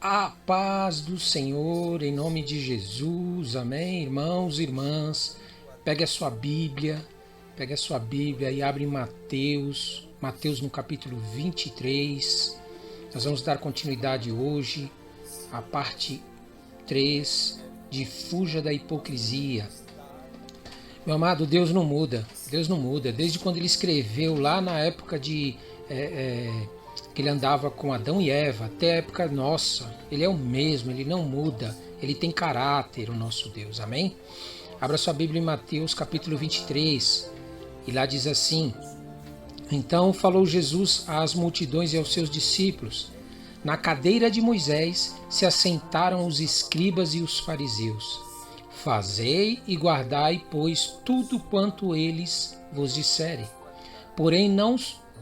A paz do Senhor, em nome de Jesus, amém? Irmãos e irmãs, pegue a sua Bíblia e abre em Mateus no capítulo 23. Nós vamos dar continuidade hoje à parte 3 de Fuja da Hipocrisia. Meu amado, Deus não muda. Desde quando Ele escreveu lá na época que Ele andava com Adão e Eva, até a época nossa, Ele é o mesmo, Ele não muda, Ele tem caráter, o nosso Deus, amém? Abra sua Bíblia em Mateus capítulo 23, e lá diz assim: Então falou Jesus às multidões e aos seus discípulos: Na cadeira de Moisés se assentaram os escribas e os fariseus. Fazei e guardai, pois, tudo quanto eles vos disserem. Porém não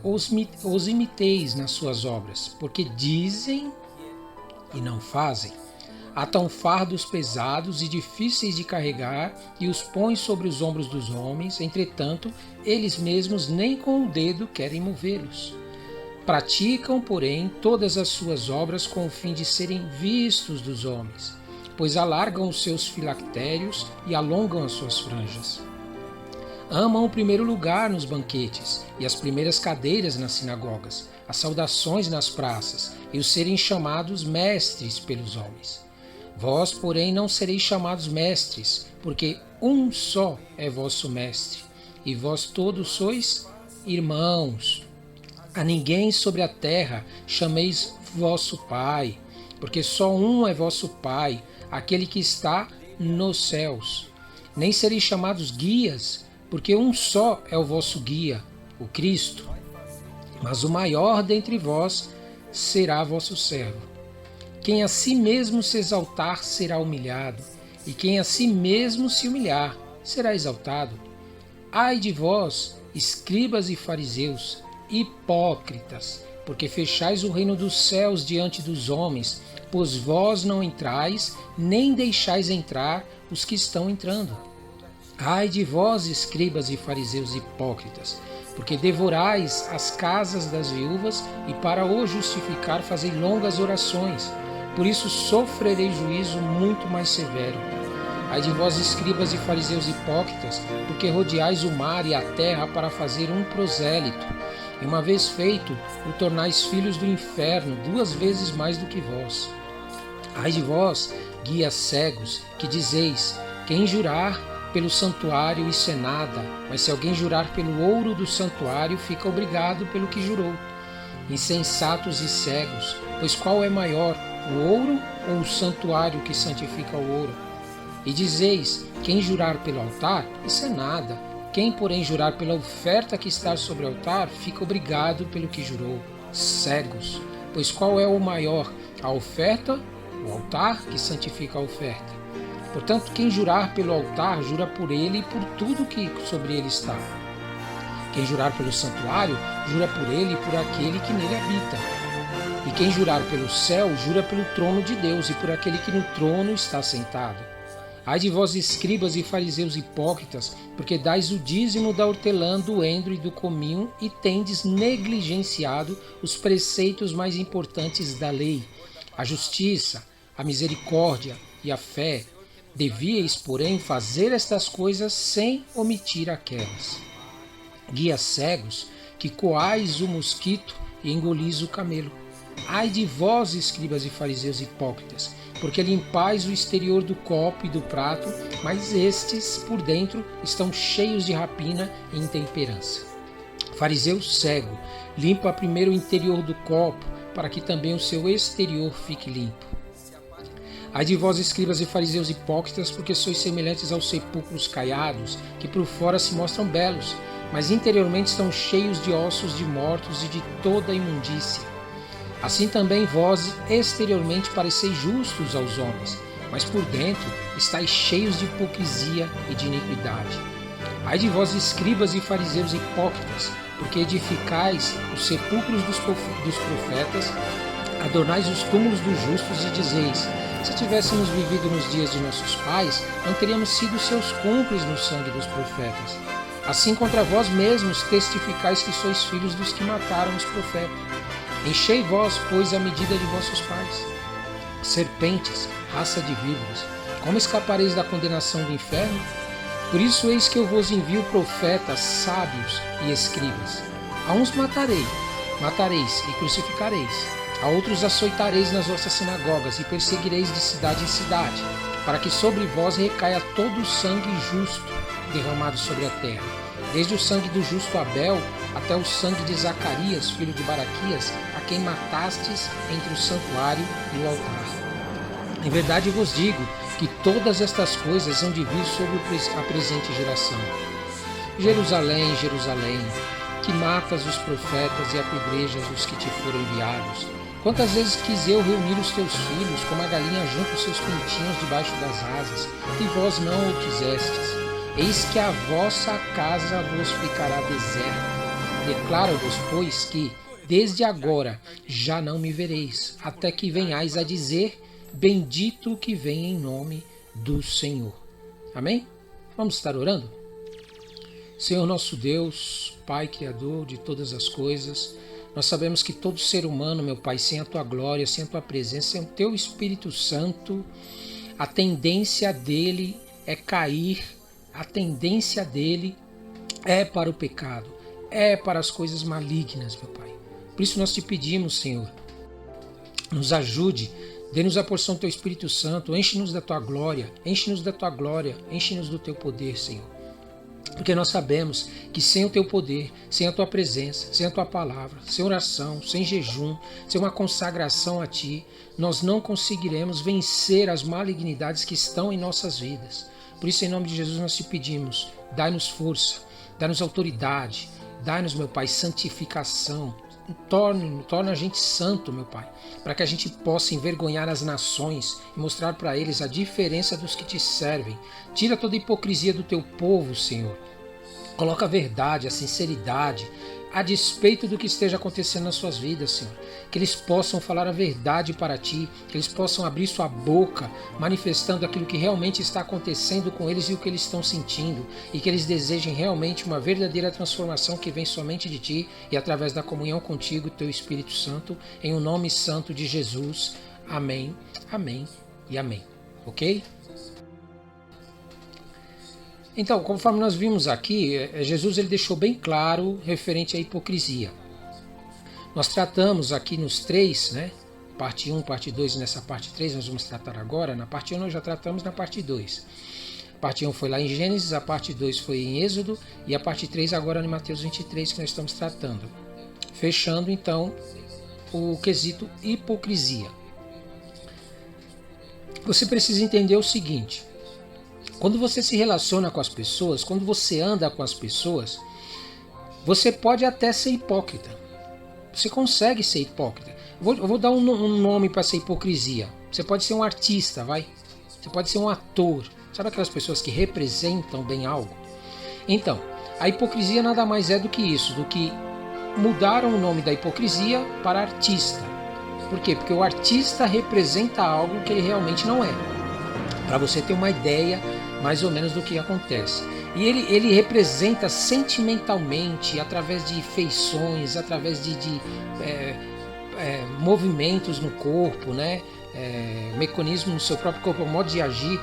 os imiteis nas suas obras, porque dizem e não fazem. Atam fardos pesados e difíceis de carregar e os põem sobre os ombros dos homens, entretanto, eles mesmos nem com o dedo querem movê-los. Praticam, porém, todas as suas obras com o fim de serem vistos dos homens, pois alargam os seus filactérios e alongam as suas franjas. Amam o primeiro lugar nos banquetes e as primeiras cadeiras nas sinagogas, as saudações nas praças e os serem chamados mestres pelos homens. Vós, porém, não sereis chamados mestres, porque um só é vosso mestre, e vós todos sois irmãos. A ninguém sobre a terra chameis vosso Pai, porque só um é vosso Pai, aquele que está nos céus. Nem sereis chamados guias, porque um só é o vosso guia, o Cristo. Mas o maior dentre vós será vosso servo. Quem a si mesmo se exaltar será humilhado, e quem a si mesmo se humilhar será exaltado. Ai de vós, escribas e fariseus, hipócritas, porque fechais o reino dos céus diante dos homens, pois vós não entrais, nem deixais entrar os que estão entrando. Ai de vós, escribas e fariseus hipócritas, porque devorais as casas das viúvas e para o justificar fazei longas orações. Por isso sofrerei juízo muito mais severo. Ai de vós, escribas e fariseus hipócritas, porque rodeais o mar e a terra para fazer um prosélito. E uma vez feito, o tornais filhos do inferno 2 vezes mais do que vós. Ai de vós, guias cegos, que dizeis: quem jurar pelo santuário, isso é nada, mas se alguém jurar pelo ouro do santuário, fica obrigado pelo que jurou. Insensatos e cegos, pois qual é maior, o ouro ou o santuário que santifica o ouro? E dizeis: quem jurar pelo altar, isso é nada. Quem, porém, jurar pela oferta que está sobre o altar, fica obrigado pelo que jurou. Cegos, pois qual é o maior, a oferta ou o altar que santifica a oferta? Portanto, quem jurar pelo altar, jura por ele e por tudo que sobre ele está. Quem jurar pelo santuário, jura por ele e por aquele que nele habita. E quem jurar pelo céu, jura pelo trono de Deus e por aquele que no trono está sentado. Ai de vós, escribas e fariseus hipócritas, porque dais o dízimo da hortelã, do endro e do cominho e tendes negligenciado os preceitos mais importantes da lei, a justiça, a misericórdia e a fé. Devíeis, porém, fazer estas coisas sem omitir aquelas. Guias cegos, que coais o mosquito e engolis o camelo. Ai de vós, escribas e fariseus hipócritas, porque limpais o exterior do copo e do prato, mas estes, por dentro, estão cheios de rapina e intemperança. Fariseu cego, limpa primeiro o interior do copo, para que também o seu exterior fique limpo. Ai de vós, escribas e fariseus hipócritas, porque sois semelhantes aos sepulcros caiados, que por fora se mostram belos, mas interiormente estão cheios de ossos de mortos e de toda imundícia. Assim também vós exteriormente pareceis justos aos homens, mas por dentro estáis cheios de hipocrisia e de iniquidade. Ai de vós, escribas e fariseus hipócritas, porque edificais os sepulcros dos profetas, adornais os túmulos dos justos e dizeis: se tivéssemos vivido nos dias de nossos pais, não teríamos sido seus cúmplices no sangue dos profetas. Assim contra vós mesmos testificais que sois filhos dos que mataram os profetas. Enchei vós, pois, a medida de vossos pais. serpentes, raça de víboras, como escapareis da condenação do inferno? Por isso eis que eu vos envio profetas, sábios e escribas. A uns matareis e crucificareis. A outros açoitareis nas vossas sinagogas e perseguireis de cidade em cidade, para que sobre vós recaia todo o sangue justo derramado sobre a terra, desde o sangue do justo Abel até o sangue de Zacarias, filho de Baraquias, a quem matastes entre o santuário e o altar. Em verdade vos digo que todas estas coisas hão de vir sobre a presente geração. Jerusalém, Jerusalém, que matas os profetas e apedrejas os que te foram enviados. Quantas vezes quis eu reunir os teus filhos, como a galinha junta os seus pintinhos debaixo das asas, e vós não o quisestes. Eis que a vossa casa vos ficará deserta. Declaro-vos, pois, que, desde agora, já não me vereis, até que venhais a dizer: bendito o que vem em nome do Senhor. Amém? Vamos estar orando? Senhor nosso Deus, Pai Criador de todas as coisas, nós sabemos que todo ser humano, meu Pai, sem a Tua glória, sem a Tua presença, sem o Teu Espírito Santo, a tendência dele é cair, a tendência dele é para o pecado, é para as coisas malignas, meu Pai. Por isso nós te pedimos, Senhor, nos ajude, dê-nos a porção do Teu Espírito Santo, enche-nos da Tua glória, enche-nos da Tua glória, enche-nos do Teu poder, Senhor. Porque nós sabemos que sem o Teu poder, sem a Tua presença, sem a Tua palavra, sem oração, sem jejum, sem uma consagração a Ti, nós não conseguiremos vencer as malignidades que estão em nossas vidas. Por isso, em nome de Jesus, nós te pedimos, dai-nos força, dai-nos autoridade, dai-nos, meu Pai, santificação, torna a gente santo, meu Pai, para que a gente possa envergonhar as nações e mostrar para eles a diferença dos que Te servem. Tira toda a hipocrisia do Teu povo, Senhor. Coloca a verdade, a sinceridade, a despeito do que esteja acontecendo nas suas vidas, Senhor. Que eles possam falar a verdade para Ti, que eles possam abrir sua boca, manifestando aquilo que realmente está acontecendo com eles e o que eles estão sentindo, e que eles desejem realmente uma verdadeira transformação que vem somente de Ti e através da comunhão contigo, Teu Espírito Santo, em o nome santo de Jesus. Amém, amém e amém. Ok? Então, conforme nós vimos aqui, Jesus ele deixou bem claro referente à hipocrisia. Nós tratamos aqui nos três, né? Parte 1, parte 2 e nessa parte 3 nós vamos tratar agora. Na parte 1 nós já tratamos na parte 2. A parte 1 foi lá em Gênesis, a parte 2 foi em Êxodo e a parte 3 agora em Mateus 23 que nós estamos tratando. Fechando então o quesito hipocrisia. Você precisa entender o seguinte: quando você se relaciona com as pessoas, quando você anda com as pessoas, você pode até ser hipócrita. Você consegue ser hipócrita. Eu vou dar um nome para essa hipocrisia. Você pode ser um artista, vai? Você pode ser um ator. Sabe aquelas pessoas que representam bem algo? Então, a hipocrisia nada mais é do que isso, do que mudaram o nome da hipocrisia para artista. Por quê? Porque o artista representa algo que ele realmente não é. Para você ter uma ideia mais ou menos do que acontece. E ele representa sentimentalmente, através de feições, através de movimentos no corpo, né? Mecanismo no seu próprio corpo, modo de agir,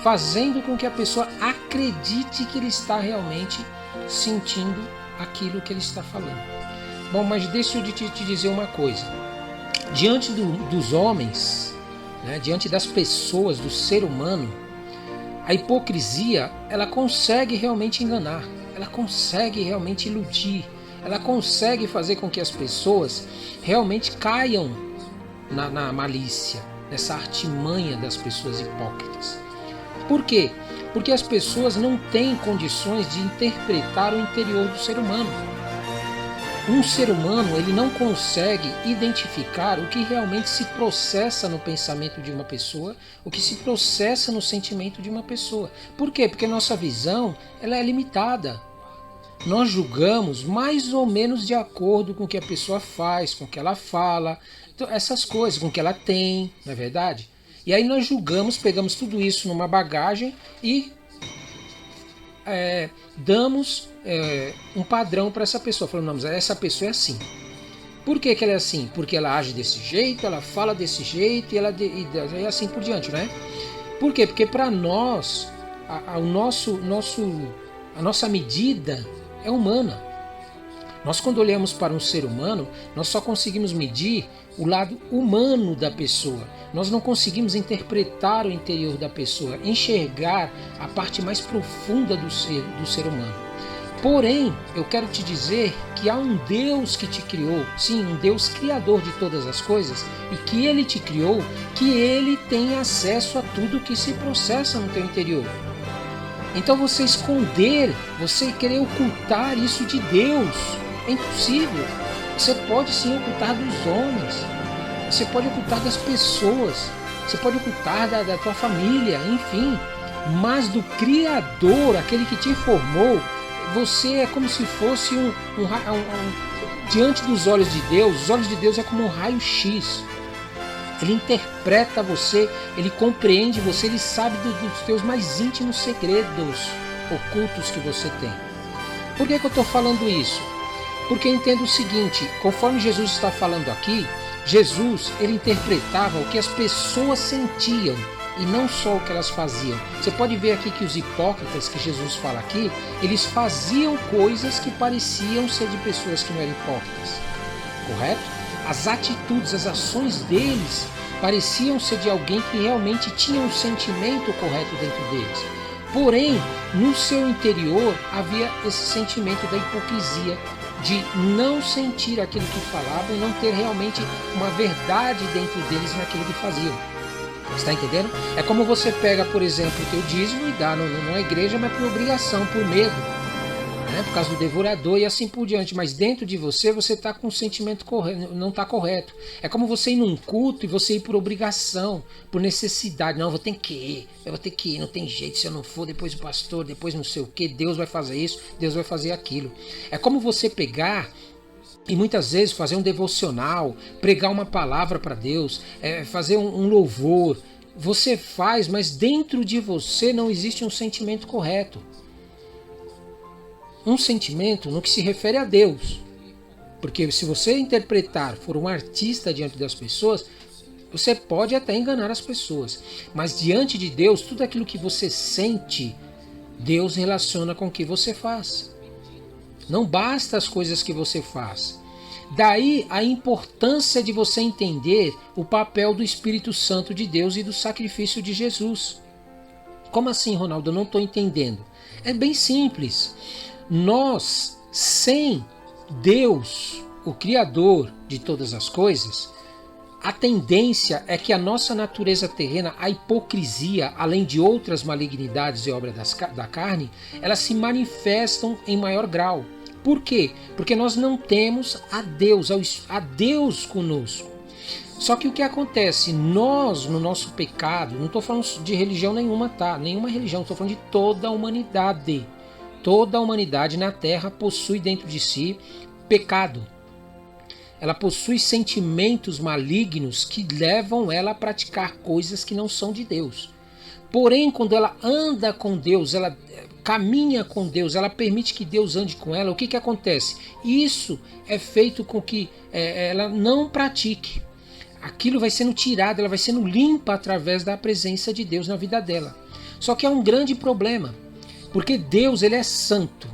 fazendo com que a pessoa acredite que ele está realmente sentindo aquilo que ele está falando. Bom, mas deixa eu te dizer uma coisa. Diante dos homens, né? Diante das pessoas, do ser humano, a hipocrisia, ela consegue realmente enganar, ela consegue realmente iludir, ela consegue fazer com que as pessoas realmente caiam na malícia, nessa artimanha das pessoas hipócritas. Por quê? Porque as pessoas não têm condições de interpretar o interior do ser humano. Um ser humano, ele não consegue identificar o que realmente se processa no pensamento de uma pessoa, o que se processa no sentimento de uma pessoa. Por quê? Porque nossa visão ela é limitada. Nós julgamos mais ou menos de acordo com o que a pessoa faz, com o que ela fala, então, essas coisas, com o que ela tem, não é verdade? E aí nós julgamos, pegamos tudo isso numa bagagem e damos um padrão para essa pessoa. Falando, não, mas essa pessoa é assim. Por que que ela é assim? Porque ela age desse jeito, ela fala desse jeito e assim por diante, né? Por quê? Porque para nós, a nossa medida é humana. Nós, quando olhamos para um ser humano, nós só conseguimos medir o lado humano da pessoa. Nós não conseguimos interpretar o interior da pessoa, enxergar a parte mais profunda do ser humano. Porém, eu quero te dizer que há um Deus que te criou, sim, um Deus criador de todas as coisas, e que Ele te criou, que Ele tem acesso a tudo que se processa no teu interior. Então você esconder, você querer ocultar isso de Deus, é impossível. Você pode sim ocultar dos homens, você pode ocultar das pessoas, você pode ocultar da tua família, enfim. Mas do Criador, aquele que te formou, você é como se fosse diante dos olhos de Deus. Os olhos de Deus é como um raio-x. Ele interpreta você, ele compreende você, ele sabe dos teus mais íntimos segredos ocultos que você tem. Por que eu estou falando isso? Porque eu entendo o seguinte, conforme Jesus está falando aqui, Jesus, ele interpretava o que as pessoas sentiam e não só o que elas faziam. Você pode ver aqui que os hipócritas que Jesus fala aqui, eles faziam coisas que pareciam ser de pessoas que não eram hipócritas, correto? As atitudes, as ações deles pareciam ser de alguém que realmente tinha um sentimento correto dentro deles. Porém, no seu interior havia esse sentimento da hipocrisia, de não sentir aquilo que falavam e não ter realmente uma verdade dentro deles naquilo que faziam. Está entendendo? É como você pega, por exemplo, o teu dízimo e dá numa igreja, mas por obrigação, por medo, né? Por causa do devorador e assim por diante. Mas dentro de você está com um sentimento correto, não está correto. É como você ir num culto e você ir por obrigação, por necessidade. Não, eu vou ter que ir, não tem jeito. Se eu não for, depois o pastor, depois não sei o que, Deus vai fazer isso, Deus vai fazer aquilo. É como você pegar e muitas vezes fazer um devocional, pregar uma palavra para Deus, fazer um louvor. Você faz, mas dentro de você não existe um sentimento correto. Um sentimento no que se refere a Deus. Porque se você interpretar, for um artista diante das pessoas, você pode até enganar as pessoas. Mas diante de Deus, tudo aquilo que você sente, Deus relaciona com o que você faz. Não basta as coisas que você faz. Daí a importância de você entender o papel do Espírito Santo de Deus e do sacrifício de Jesus. Como assim, Ronaldo? Eu não estou entendendo. É bem simples. Nós, sem Deus, o Criador de todas as coisas, a tendência é que a nossa natureza terrena, a hipocrisia, além de outras malignidades e obras da carne, elas se manifestam em maior grau. Por quê? Porque nós não temos a Deus conosco. Só que o que acontece? Nós, no nosso pecado, não estou falando de religião nenhuma, tá? Nenhuma religião, estou falando de toda a humanidade. Toda a humanidade na Terra possui dentro de si pecado. Ela possui sentimentos malignos que levam ela a praticar coisas que não são de Deus. Porém, quando ela anda com Deus, ela caminha com Deus, ela permite que Deus ande com ela, o que acontece? Isso é feito com que ela não pratique. Aquilo vai sendo tirado, ela vai sendo limpa através da presença de Deus na vida dela. Só que há um grande problema, porque Deus, ele é santo.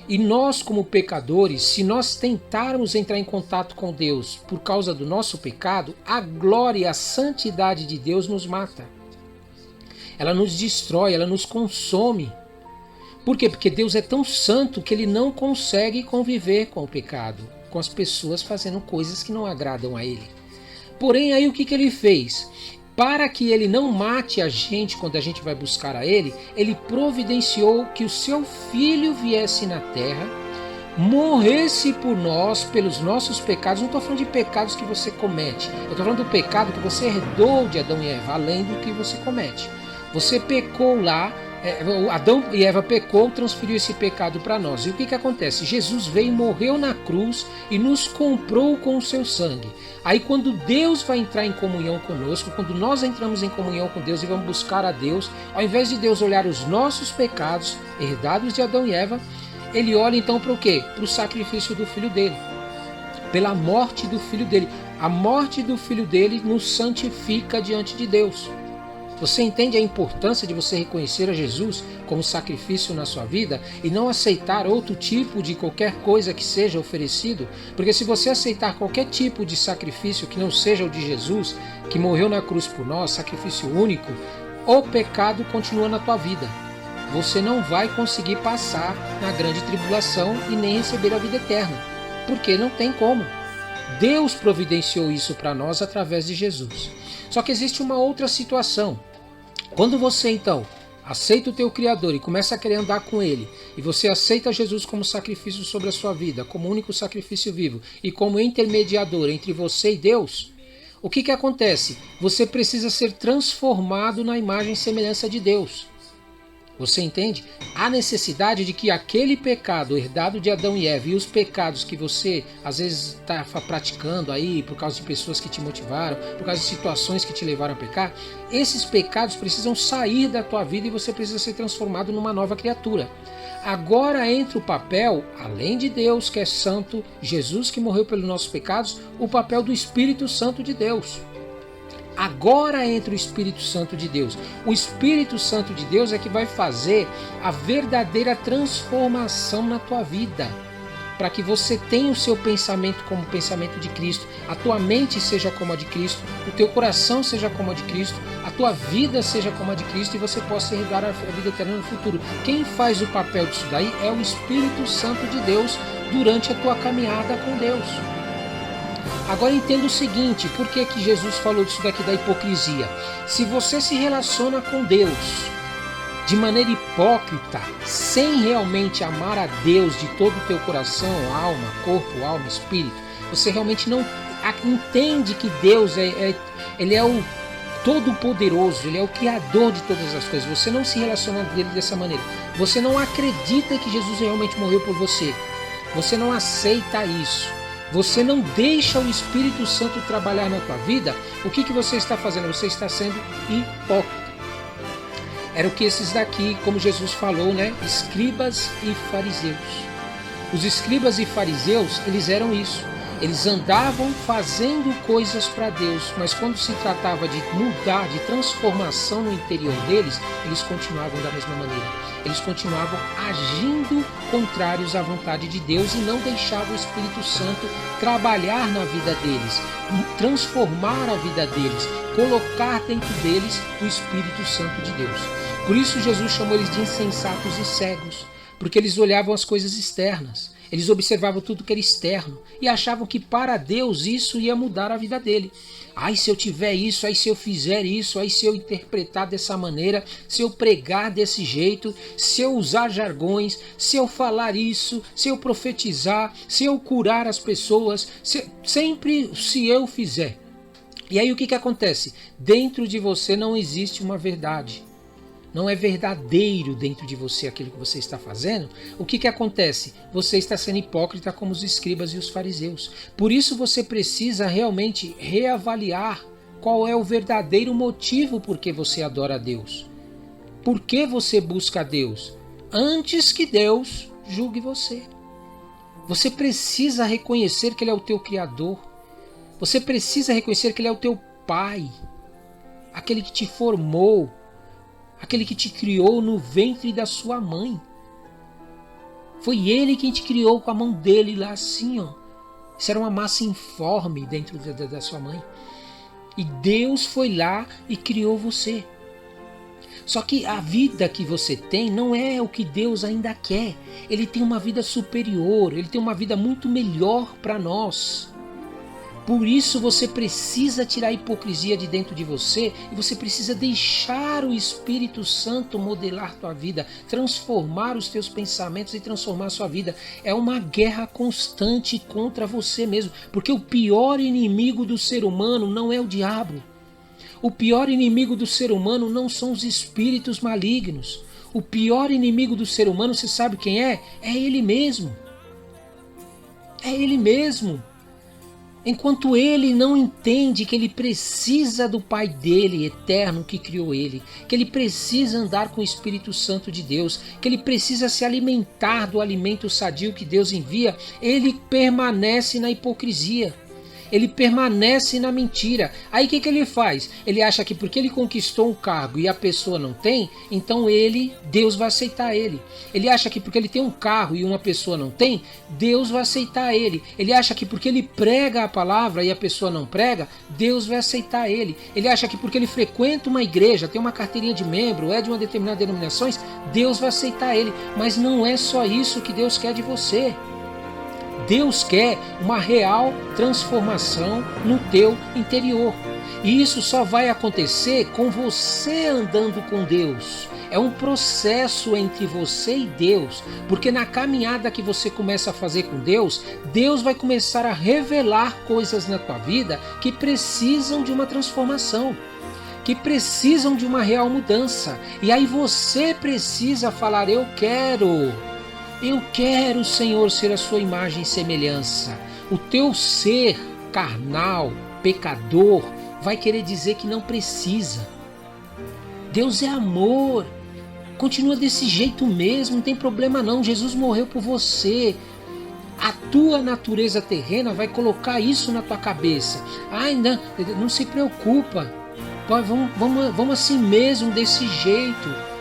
E nós, como pecadores, se nós tentarmos entrar em contato com Deus por causa do nosso pecado, a glória e a santidade de Deus nos mata. Ela nos destrói, ela nos consome. Por quê? Porque Deus é tão santo que ele não consegue conviver com o pecado, com as pessoas fazendo coisas que não agradam a ele. Porém, aí o que ele fez? Para que ele não mate a gente quando a gente vai buscar a ele, ele providenciou que o seu filho viesse na terra, morresse por nós, pelos nossos pecados. Não estou falando de pecados que você comete, eu estou falando do pecado que você herdou de Adão e Eva, além do que você comete. Você pecou lá, Adão e Eva pecou, transferiu esse pecado para nós. E o que acontece? Jesus veio, morreu na cruz e nos comprou com o seu sangue. Aí quando Deus vai entrar em comunhão conosco, quando nós entramos em comunhão com Deus e vamos buscar a Deus, ao invés de Deus olhar os nossos pecados, herdados de Adão e Eva, ele olha então para o quê? Para o sacrifício do filho dele. pela morte do Filho dele. A morte do Filho dele nos santifica diante de Deus. Você entende a importância de você reconhecer a Jesus como sacrifício na sua vida e não aceitar outro tipo de qualquer coisa que seja oferecido? Porque se você aceitar qualquer tipo de sacrifício que não seja o de Jesus, que morreu na cruz por nós, sacrifício único, o pecado continua na tua vida. Você não vai conseguir passar na grande tribulação e nem receber a vida eterna. Porque não tem como. Deus providenciou isso para nós através de Jesus. Só que existe uma outra situação. Quando você então aceita o teu Criador e começa a querer andar com Ele, e você aceita Jesus como sacrifício sobre a sua vida, como único sacrifício vivo, e como intermediador entre você e Deus, o que acontece? Você precisa ser transformado na imagem e semelhança de Deus. Você entende? Há necessidade de que aquele pecado herdado de Adão e Eva e os pecados que você às vezes está praticando aí por causa de pessoas que te motivaram, por causa de situações que te levaram a pecar, esses pecados precisam sair da tua vida e você precisa ser transformado numa nova criatura. Agora entra o papel, além de Deus que é santo, Jesus que morreu pelos nossos pecados, o papel do Espírito Santo de Deus. Agora entra o Espírito Santo de Deus. O Espírito Santo de Deus é que vai fazer a verdadeira transformação na tua vida, para que você tenha o seu pensamento como o pensamento de Cristo, a tua mente seja como a de Cristo, o teu coração seja como a de Cristo, a tua vida seja como a de Cristo e você possa herdar a vida eterna no futuro. Quem faz o papel disso daí é o Espírito Santo de Deus durante a tua caminhada com Deus. Agora entenda o seguinte, por que Jesus falou disso daqui da hipocrisia? Se você se relaciona com Deus de maneira hipócrita, sem realmente amar a Deus de todo o teu coração, alma, corpo, alma, espírito, você realmente não entende que Deus Ele é o Todo-Poderoso, Ele é o Criador de todas as coisas. Você não se relaciona dele dessa maneira. Você não acredita que Jesus realmente morreu por você. Você não aceita isso. Você não deixa o Espírito Santo trabalhar na tua vida, o que você está fazendo? Você está sendo hipócrita. Era o que esses daqui, como Jesus falou, né? Escribas e fariseus. Os escribas e fariseus, eles eram isso. Eles andavam fazendo coisas para Deus, mas quando se tratava de mudar, de transformação no interior deles, eles continuavam da mesma maneira. Eles continuavam agindo contrários à vontade de Deus e não deixavam o Espírito Santo trabalhar na vida deles, transformar a vida deles, colocar dentro deles o Espírito Santo de Deus. Por isso Jesus chamou eles de insensatos e cegos, porque eles olhavam as coisas externas. Eles observavam tudo que era externo e achavam que para Deus isso ia mudar a vida dele. Ai, se eu tiver isso, ai, se eu fizer isso, ai, se eu interpretar dessa maneira, se eu pregar desse jeito, se eu usar jargões, se eu falar isso, se eu profetizar, se eu curar as pessoas, sempre se eu fizer. E aí o que acontece? Dentro de você não existe uma verdade. Não é verdadeiro dentro de você aquilo que você está fazendo, o que acontece? Você está sendo hipócrita como os escribas e os fariseus. Por isso você precisa realmente reavaliar qual é o verdadeiro motivo por que você adora a Deus. Por que você busca a Deus? Antes que Deus julgue você. Você precisa reconhecer que Ele é o teu Criador. Você precisa reconhecer que Ele é o teu Pai. Aquele que te formou. Aquele que te criou no ventre da sua mãe. Foi Ele quem te criou com a mão dele lá assim, ó. Isso era uma massa informe dentro da sua mãe. E Deus foi lá e criou você. Só que a vida que você tem não é o que Deus ainda quer. Ele tem uma vida superior, Ele tem uma vida muito melhor para nós. Por isso você precisa tirar a hipocrisia de dentro de você e você precisa deixar o Espírito Santo modelar tua vida, transformar os teus pensamentos e transformar a sua vida. É uma guerra constante contra você mesmo, porque o pior inimigo do ser humano não é o diabo. O pior inimigo do ser humano não são os espíritos malignos. O pior inimigo do ser humano, você sabe quem é? É ele mesmo. É ele mesmo. Enquanto ele não entende que ele precisa do Pai dele, eterno, que criou ele, que ele precisa andar com o Espírito Santo de Deus, que ele precisa se alimentar do alimento sadio que Deus envia, ele permanece na hipocrisia. Ele permanece na mentira. Aí o que ele faz? Ele acha que porque ele conquistou um cargo e a pessoa não tem, então Deus vai aceitar ele. Ele acha que porque ele tem um carro e uma pessoa não tem, Deus vai aceitar ele. Ele acha que porque ele prega a palavra e a pessoa não prega, Deus vai aceitar ele. Ele acha que porque ele frequenta uma igreja, tem uma carteirinha de membro, é de uma determinada denominação, Deus vai aceitar ele. Mas não é só isso que Deus quer de você. Deus quer uma real transformação no teu interior. E isso só vai acontecer com você andando com Deus. É um processo entre você e Deus, porque na caminhada que você começa a fazer com Deus, Deus vai começar a revelar coisas na tua vida que precisam de uma transformação, que precisam de uma real mudança. E aí você precisa falar: eu quero, Senhor, ser a sua imagem e semelhança. O teu ser carnal, pecador, vai querer dizer que não precisa. Deus é amor. Continua desse jeito mesmo, não tem problema não. Jesus morreu por você. A tua natureza terrena vai colocar isso na tua cabeça. Ai, não se preocupa. Vamos assim mesmo, desse jeito.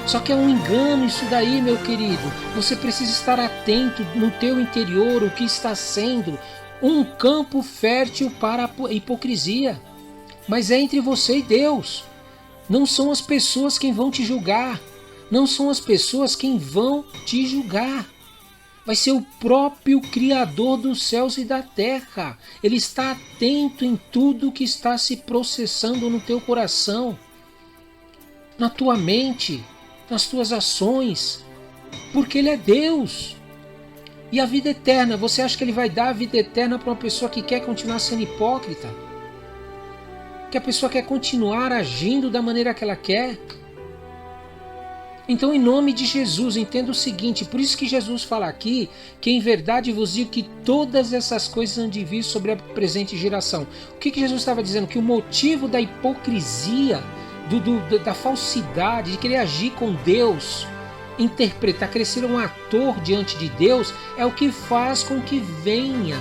Só que é um engano isso daí, meu querido. Você precisa estar atento no teu interior, o que está sendo um campo fértil para a hipocrisia. Mas é entre você e Deus. Não são as pessoas quem vão te julgar. Não são as pessoas quem vão te julgar. Vai ser o próprio Criador dos céus e da terra. Ele está atento em tudo que está se processando no teu coração, na tua mente, nas tuas ações, porque Ele é Deus. E a vida eterna, você acha que Ele vai dar a vida eterna para uma pessoa que quer continuar sendo hipócrita? Que a pessoa quer continuar agindo da maneira que ela quer? Então, em nome de Jesus, entenda o seguinte: por isso que Jesus fala aqui que em verdade vos digo que todas essas coisas hão de vir sobre a presente geração. O que Jesus estava dizendo? Que o motivo da hipocrisia, da falsidade, de querer agir com Deus, interpretar, querer ser um ator diante de Deus, é o que faz com que venha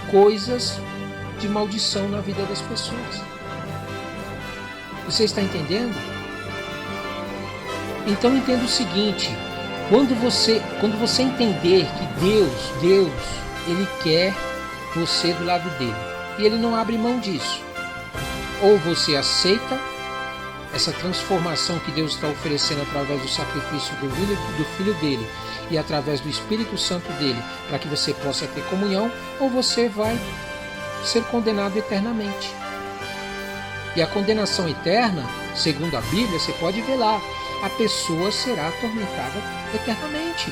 coisas de maldição na vida das pessoas. Você está entendendo? Então entenda o seguinte: quando você entender que Deus, Ele quer você do lado dele, e Ele não abre mão disso, ou você aceita essa transformação que Deus está oferecendo através do sacrifício do Filho dele e através do Espírito Santo dele, para que você possa ter comunhão, ou você vai ser condenado eternamente. E a condenação eterna, segundo a Bíblia, você pode ver lá, a pessoa será atormentada eternamente.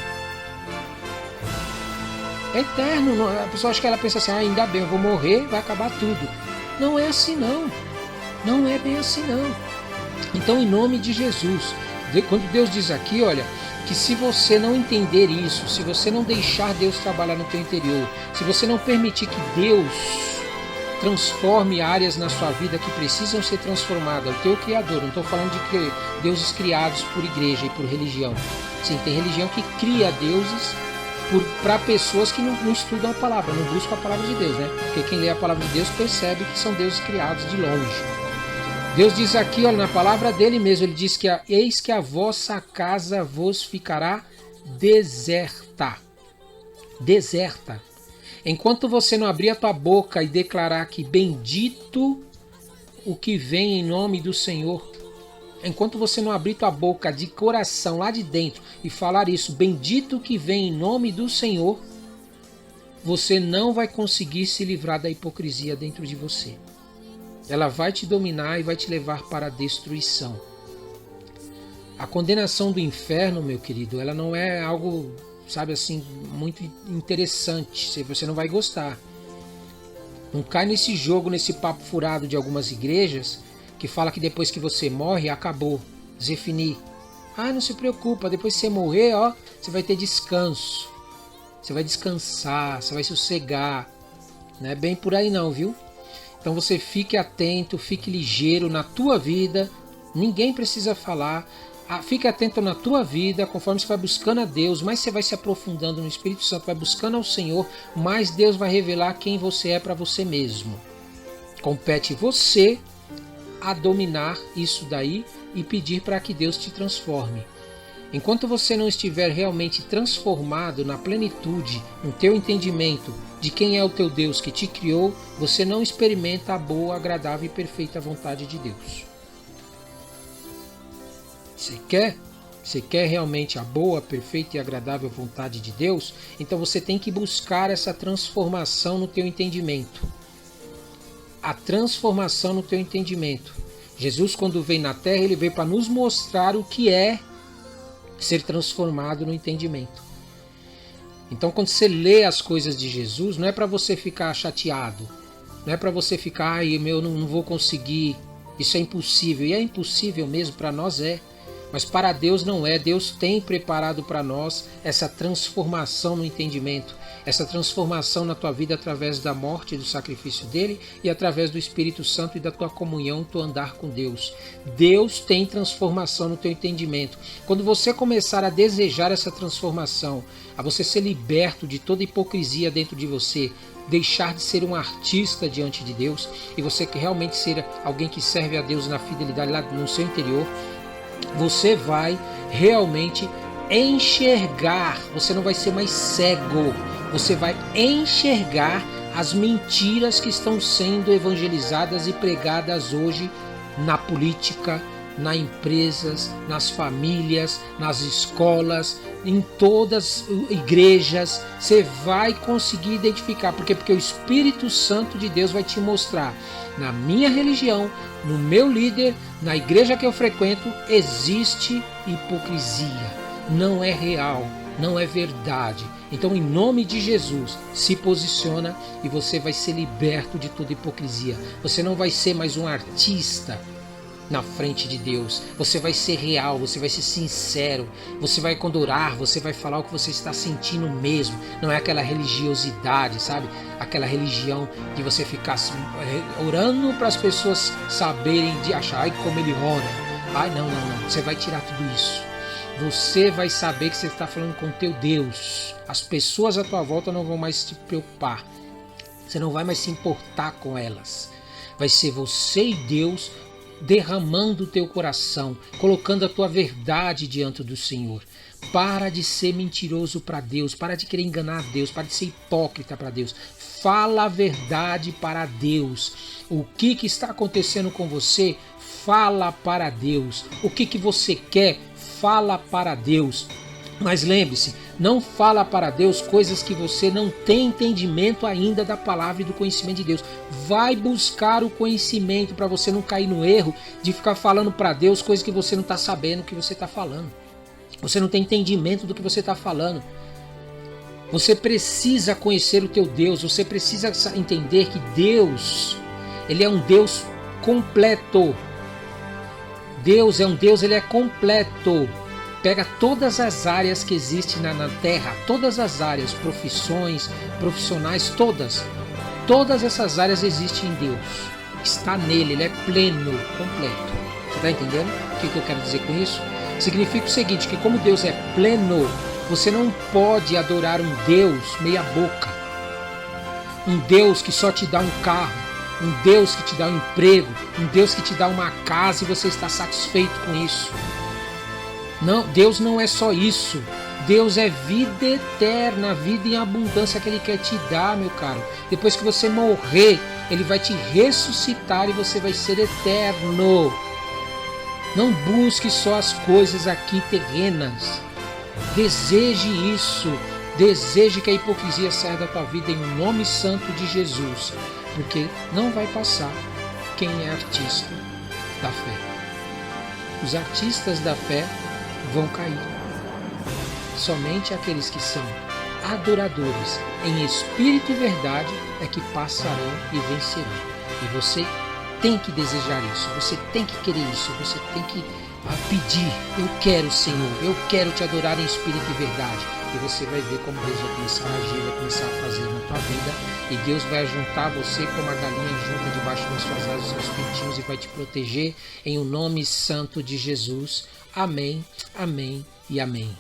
É eterno. A pessoa acha que ela pensa assim: ainda bem, eu vou morrer, vai acabar tudo. Não é assim não. Não é bem assim não. Então, em nome de Jesus, quando Deus diz aqui, olha, que se você não entender isso, se você não deixar Deus trabalhar no teu interior, se você não permitir que Deus transforme áreas na sua vida que precisam ser transformadas, o teu Criador, não estou falando de deuses criados por igreja e por religião. Sim, tem religião que cria deuses para pessoas que não estudam a palavra, não buscam a palavra de Deus, né? Porque quem lê a palavra de Deus percebe que são deuses criados de longe. Deus diz aqui, olha, na palavra dele mesmo, ele diz que eis que a vossa casa vos ficará deserta. Deserta. Enquanto você não abrir a tua boca e declarar que bendito o que vem em nome do Senhor, enquanto você não abrir tua boca de coração lá de dentro e falar isso, bendito o que vem em nome do Senhor, você não vai conseguir se livrar da hipocrisia dentro de você. Ela vai te dominar e vai te levar para a destruição. A condenação do inferno, meu querido, ela não é algo, sabe assim, muito interessante. Você não vai gostar. Não cai nesse jogo, nesse papo furado de algumas igrejas que fala que depois que você morre, acabou. Zefini. Ah, não se preocupa, depois que você morrer, ó, você vai ter descanso. Você vai descansar, você vai sossegar. Não é bem por aí não, viu? Então você fique atento, fique ligeiro na tua vida. Ninguém precisa falar. Fique atento na tua vida, conforme você vai buscando a Deus, mais você vai se aprofundando no Espírito Santo, vai buscando ao Senhor, mais Deus vai revelar quem você é para você mesmo. Compete você a dominar isso daí e pedir para que Deus te transforme. Enquanto você não estiver realmente transformado na plenitude, no teu entendimento de quem é o teu Deus que te criou, você não experimenta a boa, agradável e perfeita vontade de Deus. Você quer realmente a boa, perfeita e agradável vontade de Deus? Então você tem que buscar essa transformação no teu entendimento. A transformação no teu entendimento. Jesus, quando veio na Terra, ele veio para nos mostrar o que é ser transformado no entendimento. Então, quando você lê as coisas de Jesus, não é para você ficar chateado, não é para você ficar, não vou conseguir, isso é impossível. E é impossível mesmo, para nós é. Mas para Deus não é. Deus tem preparado para nós essa transformação no entendimento, essa transformação na tua vida através da morte e do sacrifício dele e através do Espírito Santo e da tua comunhão, tu andar com Deus. Deus tem transformação no teu entendimento. Quando você começar a desejar essa transformação, a você ser liberto de toda hipocrisia dentro de você, deixar de ser um artista diante de Deus e você realmente ser alguém que serve a Deus na fidelidade lá no seu interior, você vai realmente enxergar, você não vai ser mais cego, você vai enxergar as mentiras que estão sendo evangelizadas e pregadas hoje na política, nas empresas, nas famílias, nas escolas, em todas as igrejas. Você vai conseguir identificar, porque o Espírito Santo de Deus vai te mostrar. Na minha religião, no meu líder, na igreja que eu frequento, existe hipocrisia. Não é real, não é verdade. Então, em nome de Jesus, se posiciona e você vai ser liberto de toda hipocrisia. Você não vai ser mais um artista na frente de Deus. Você vai ser real, você vai ser sincero, você vai, quando orar, você vai falar o que você está sentindo mesmo. Não é aquela religiosidade, sabe? Aquela religião de você ficar orando para as pessoas saberem, de achar, ai, como ele ora. Ai, não. Você vai tirar tudo isso. Você vai saber que você está falando com o teu Deus. As pessoas à tua volta não vão mais te preocupar. Você não vai mais se importar com elas. Vai ser você e Deus derramando o teu coração, colocando a tua verdade diante do Senhor. Para de ser mentiroso para Deus, para de querer enganar Deus, para de ser hipócrita para Deus. Fala a verdade para Deus. O que está acontecendo com você? Fala para Deus. O que você quer? Fala para Deus. Mas lembre-se, não fala para Deus coisas que você não tem entendimento ainda da palavra e do conhecimento de Deus. Vai buscar o conhecimento para você não cair no erro de ficar falando para Deus coisas que você não está sabendo que você está falando. Você não tem entendimento do que você está falando. Você precisa conhecer o teu Deus, você precisa entender que Deus, Ele é um Deus completo. Deus é um Deus, Ele é completo. Pega todas as áreas que existem na terra, todas as áreas, profissionais, todas essas áreas existem em Deus. Está nele, ele é pleno, completo. Você está entendendo o que eu quero dizer com isso? Significa o seguinte, que como Deus é pleno, você não pode adorar um Deus meia boca. Um Deus que só te dá um carro, um Deus que te dá um emprego, um Deus que te dá uma casa e você está satisfeito com isso. Não, Deus não é só isso. Deus é vida eterna, vida em abundância que Ele quer te dar, meu caro. Depois que você morrer, Ele vai te ressuscitar e você vai ser eterno. Não busque só as coisas aqui terrenas. Deseje isso. Deseje que a hipocrisia saia da tua vida em nome santo de Jesus. Porque não vai passar quem é artista da fé. Os artistas da fé vão cair. Somente aqueles que são adoradores em espírito e verdade é que passarão e vencerão. E você tem que desejar isso, você tem que querer isso, você tem que pedir: eu quero, Senhor, eu quero te adorar em espírito e verdade. e você vai ver como Deus vai começar a agir, vai começar a fazer na tua vida, e Deus vai juntar você como a galinha junta debaixo das suas asas, dos seus pintinhos, e vai te proteger em o nome santo de Jesus. Amém, amém e amém.